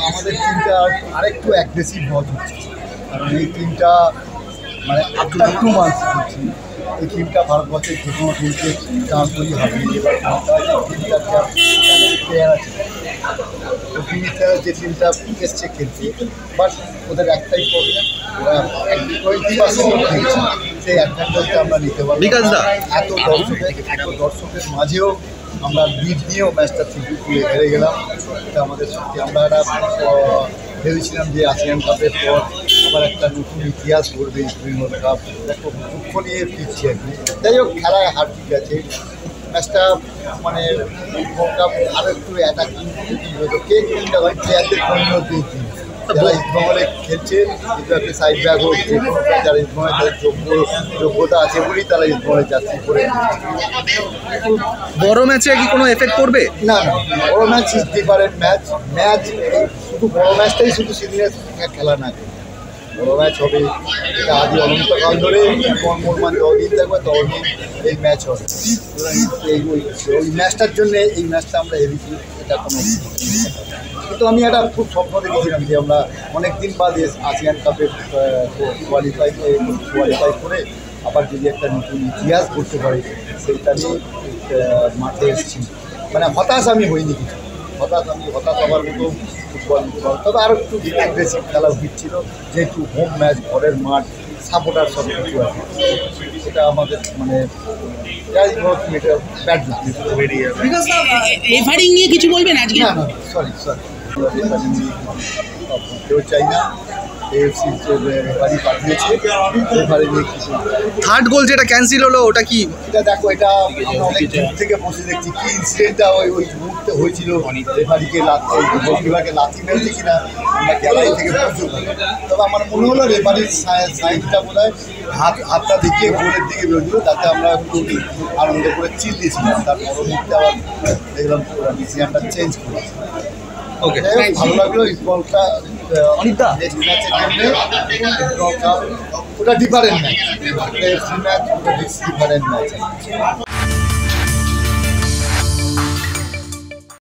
আমাদের টিমটা আরেকটু অ্যাগ্রেসিভ হওয়া হচ্ছে, কারণ এই টিমটা মানে আফটার 2 মান্থস হচ্ছে এই টিমটা ভারতবর্ষের যে কোনো টিমকে চান্স তৈরি হবে। এবার টিমটার প্লেয়ার আছে, যে টিমটা এসছে খেলছে, বাট ওদের একটাই প্রবলেম, ওরা 20% খেলছে, সেই অ্যাডভান্টেজটা আমরা নিতে পারবো। এত দর্শকের মাঝেও আমরা লিড নিয়েও ম্যাচটা তুলে হেরে গেলাম। এটা আমাদের সত্যি আমরা একটা ভেবেছিলাম যে আসিয়ান কাপের পর আবার একটা নতুন ইতিহাস গড়বে বেঙ্গল কাপ, একটা দুঃখ নিয়ে ফিরছি আর কি। যাই হোক, খেলায় হার ঠিক আছে, ম্যাচটা মানে ওয়ার্ল্ড কাপ আরও একটু অ্যাটাকিং হতো, কে কোনটা হয় প্লেয়ারদের পরিণত দিয়েছি যারা ইস্টবেঙ্গলে খেলছে, কিন্তু একটা সাইড ব্যাক হোক, যে কোনো যারা ইস্টবেঙ্গলের যোগ্যতা আছে বলেই তারা ইস্টবেঙ্গলে যাত্রী করে। বড় ম্যাচে কি কোনো এফেক্ট করবে? না, বড় ম্যাচ ইজ ডিফারেন্ট ম্যাচ শুধু বড় ম্যাচটাই শুধু সিরিয়াস খেলা না, বড় ম্যাচ হবে এটা আদি অনন্তকাল ধরে মোর যতদিন থাকবে ততদিন এই ম্যাচ হবে। ওই ম্যাচটার জন্যে এই ম্যাচটা আমরা হেরেছি, এটা কোনো কিন্তু আমি একটা খুব স্বপ্ন দেখেছিলাম যে আমরা অনেক দিন বাদে আসিয়ান কাপে কোয়ালিফাই করে আবার যদি একটা নতুন ইতিহাস করতে পারি সেইটা নিয়ে মাঠে এসেছি। মানে হতাশ আমি হইনি কিছু, হতাশ হবার মতো ফুটবল, তবে আরও একটু অ্যাগ্রেসিভ খেলা উচিত ছিল, যেহেতু হোম ম্যাচ, ঘরের মাঠ, সাপোর্টার সব কিছু আছে, এটা আমাদের মানে যাই হোক এটা ব্যাড লাগ। রেফারিং নিয়ে কিছু বলবেন আজকে? না, সরি রেফারিং কেউ চাই না, এএফসি রেফারি পাঠিয়েছে, রেফারি নিয়ে কিছু। থার্ড গোল যেটা ক্যান্সেল হলো ওটা কি? এটা দেখো, এটা আমরা অনেক দূর থেকে বসে দেখছি কি ইনসিডেন্টটা ওই মুহূর্তে হয়েছিল, রেফারিকে গোলকিপারকে লাথি মেরেছে কিনা আমরা গ্যালারি থেকে বুঝতে পারি। তবে আমার মনে হলো রেফারির সাইডটা বোধ হয় হাতটা দেখিয়ে গোলের দিকে বেরোছিল, তাতে আমরা একটু আনন্দ করে চিল্লিয়েছিলাম। তার পরবর্তীতে আবার দেখলাম ডিসিশনটা চেঞ্জ করেছে। ওকে, ভালো লাগলো। ফুটবলটা নেক্সট ম্যাচের জন্য ওটা ডিফারেন্ট ম্যাচ, ডিফারেন্ট ম্যাচ।